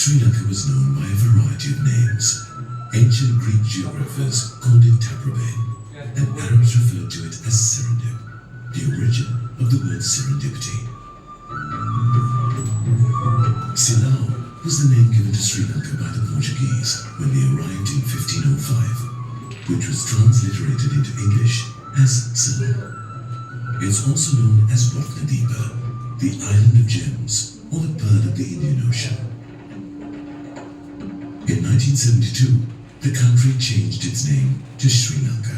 Sri Lanka was known by a variety of names. Ancient Greek geographers called it Taprobane, and Arabs referred to it as Serendip, the origin of the word serendipity. Silao was the name given to Sri Lanka by the Portuguese when they arrived in 1505, which was transliterated into English as Ceylon. It's also known as Ratnadipa, the island of gems, or the pearl of the Indian Ocean. In 1972, the country changed its name to Sri Lanka.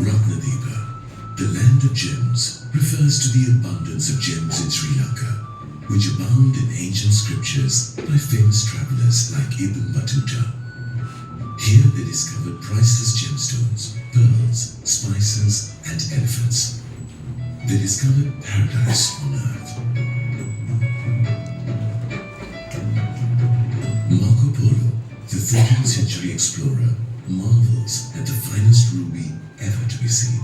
Ratnadipa, the land of gems, refers to the abundance of gems in Sri Lanka, which abound in ancient scriptures by famous travelers like Ibn Battuta. Here they discovered priceless gemstones, pearls, spices, and elephants. They discovered paradise on earth. Marco Polo, the 13th century explorer, marvels at the finest ruby ever to be seen.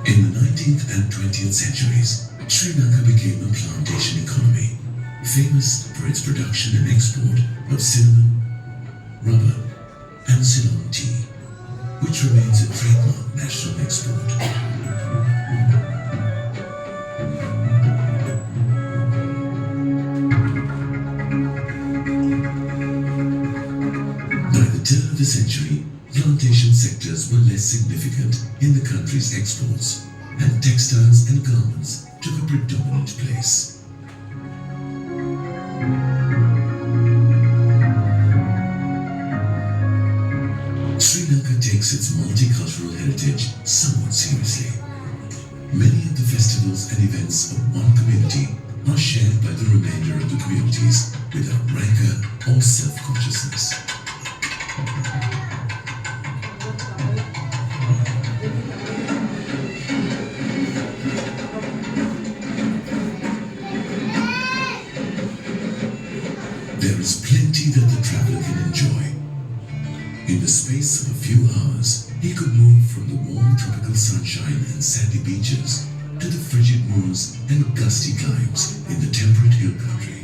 In the 19th and 20th centuries, Sri Lanka became a plantation economy, famous for its production and export of cinnamon, rubber, and Ceylon tea, which remains a trademark national export. By the turn of the century, plantation sectors were less significant in the country's exports, and textiles and garments took a predominant place. Sri Lanka takes its multicultural heritage somewhat seriously. Many of the festivals and events of one community are shared by the remainder of the communities without rancor or self-consciousness. There is plenty that the traveler can enjoy. In the space of a few hours, he could move from the warm tropical sunshine and sandy beaches to the frigid moors and gusty climes in the temperate hill country.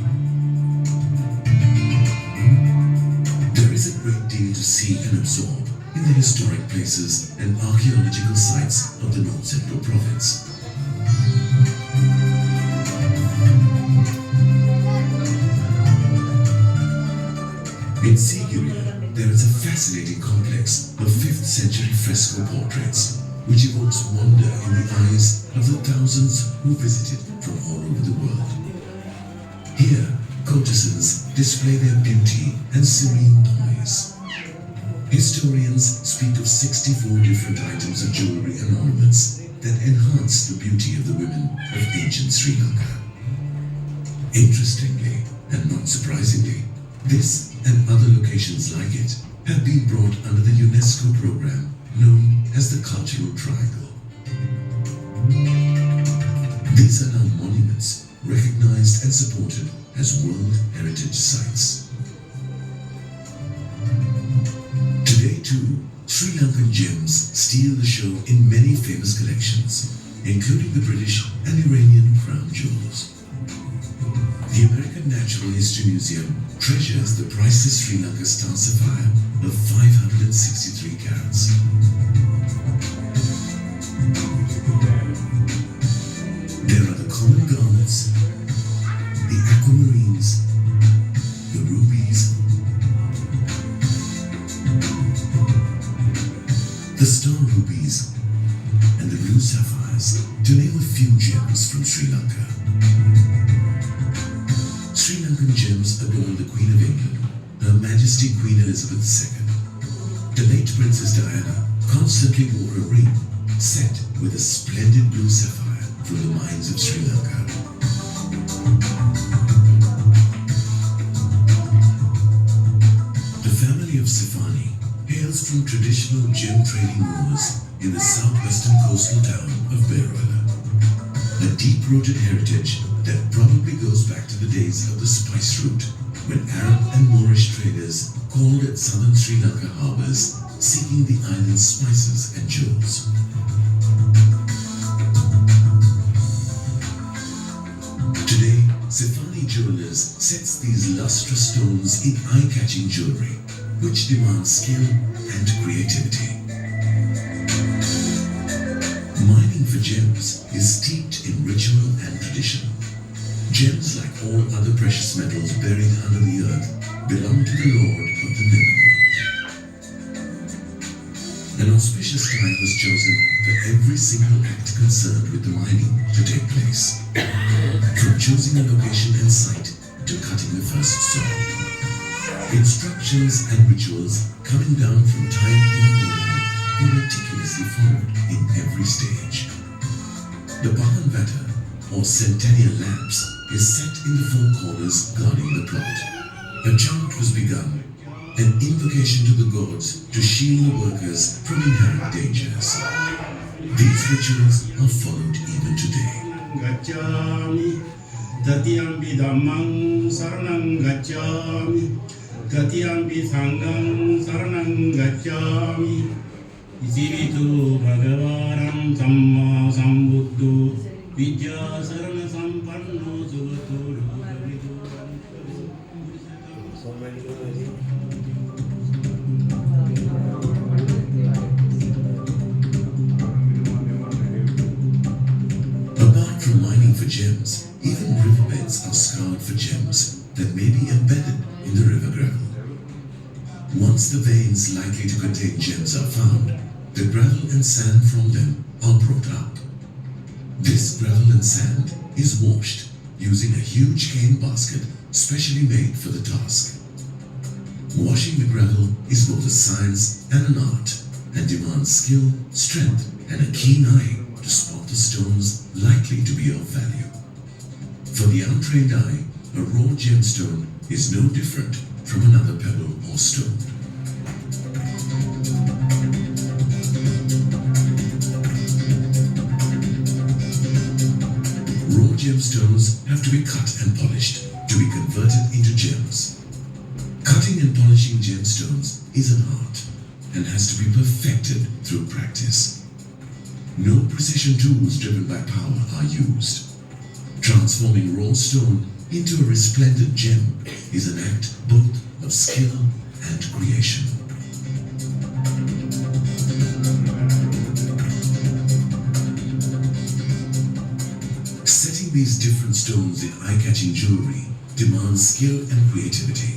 There is a great deal to see and absorb in the historic places and archaeological sites of the North Central Province. In Sigiriya, there is a fascinating complex of 5th century fresco portraits, which evokes wonder in the eyes of the thousands who visited from all over the world. Here, courtesans display their beauty and serene poise. Historians speak of 64 different items of jewelry and ornaments that enhance the beauty of the women of ancient Sri Lanka. Interestingly, and not surprisingly, this and other locations like it have been brought under the UNESCO program known as the Cultural Triangle. These are now monuments recognized and supported as World Heritage Sites. Today too, Sri Lankan gems steal the show in many famous collections, including the British and Iranian crown jewels. The American Natural History Museum treasures the priceless Sri Lanka star sapphire of 563 carats. There are the common garnets, the aquamarines, the rubies, the star rubies, and the blue sapphires, to name a few gems from Sri Lanka. Sri Lankan gems adorn the Queen of England, Her Majesty Queen Elizabeth II. The late Princess Diana constantly wore a ring set with a splendid blue sapphire from the mines of Sri Lanka. The family of Sifani hails from traditional gem trading moors in the southwestern coastal town of Berawala. A deep-rooted heritage that probably goes back to the days of the spice route, when Arab and Moorish traders called at southern Sri Lanka harbours seeking the island's spices and jewels. Today, Sifani Jewelers sets these lustrous stones in eye-catching jewellery, which demands skill and creativity. Mining for gems is steeped in ritual and tradition. Gems, like all other precious metals buried under the earth, belong to the Lord of the Netherworld. An auspicious time was chosen for every single act concerned with the mining to take place. From choosing a location and site to cutting the first saw. Instructions and rituals coming down from time immemorial were meticulously followed in every stage. The Bahanvata, or centennial lamps, is set in the four corners guarding the plot. A chant was begun, an invocation to the gods to shield the workers from inherent dangers. These rituals are followed even today. Gacchami, Tatyampi Dhammam Saranam Gacchami, Tatyampi Sangham Saranam Gacchami, Isiritu Bhagavaram Samma Sambuddho, Vidya Sarana Sampanno Sugatu Rupavidu. Apart from mining for gems, even riverbeds are scoured for gems that may be embedded in the river gravel. Once the veins likely to contain gems are found, the gravel and sand from them are brought up. This gravel and sand is washed using a huge cane basket specially made for the task. Washing the gravel is both a science and an art and demands skill, strength, and a keen eye to spot the stones likely to be of value. For the untrained eye, a raw gemstone is no different from another pebble or stone. Raw gemstones have to be cut and polished to be converted into gems. Cutting and polishing gemstones is an art and has to be perfected through practice. No precision tools driven by power are used. Transforming raw stone into a resplendent gem is an act both of skill and creation. Setting these different stones in eye-catching jewelry demands skill and creativity.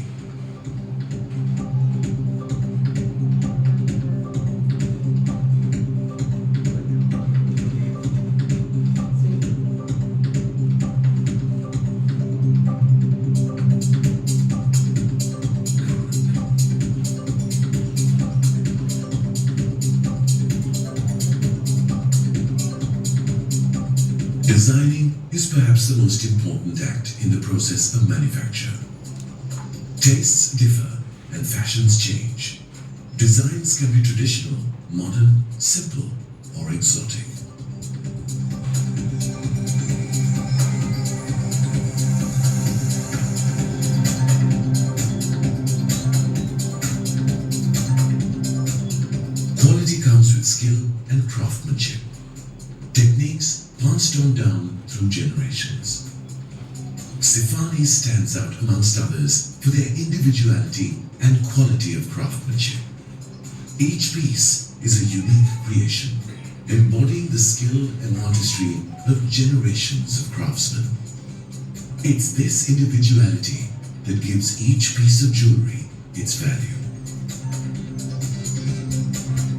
Designing is perhaps the most important act in the process of manufacture. Tastes differ and fashions change. Designs can be traditional, modern, simple, or exotic. Quality comes with skill and craftsmanship. Techniques passed on down through generations. Sifani stands out amongst others for their individuality and quality of craftsmanship. Each piece is a unique creation, embodying the skill and artistry of generations of craftsmen. It's this individuality that gives each piece of jewelry its value.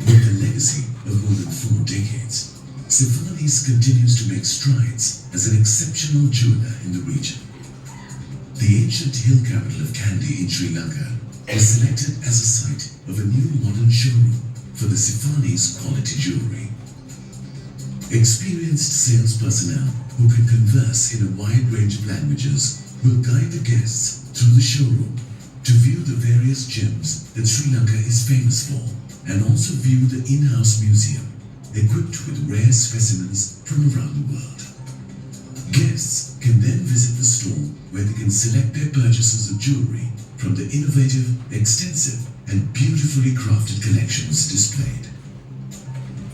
With a legacy of more than 4 decades, Sifani's continues to make strides as an exceptional jeweler in the region. The ancient hill capital of Kandy in Sri Lanka was selected as a site of a new modern showroom for the Sifani's quality jewelry. Experienced sales personnel who can converse in a wide range of languages will guide the guests through the showroom to view the various gems that Sri Lanka is famous for and also view the in-house museum equipped with rare specimens from around the world. Guests can then visit the store where they can select their purchases of jewelry from the innovative, extensive and beautifully crafted collections displayed.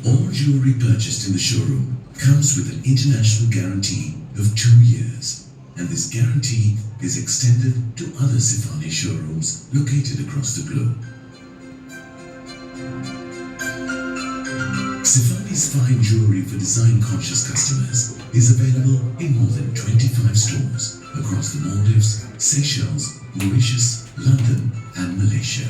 All jewelry purchased in the showroom comes with an international guarantee of 2 years, and this guarantee is extended to other Sifani showrooms located across the globe. Sifani's fine jewelry for design-conscious customers is available in more than 25 stores across the Maldives, Seychelles, Mauritius, London and Malaysia.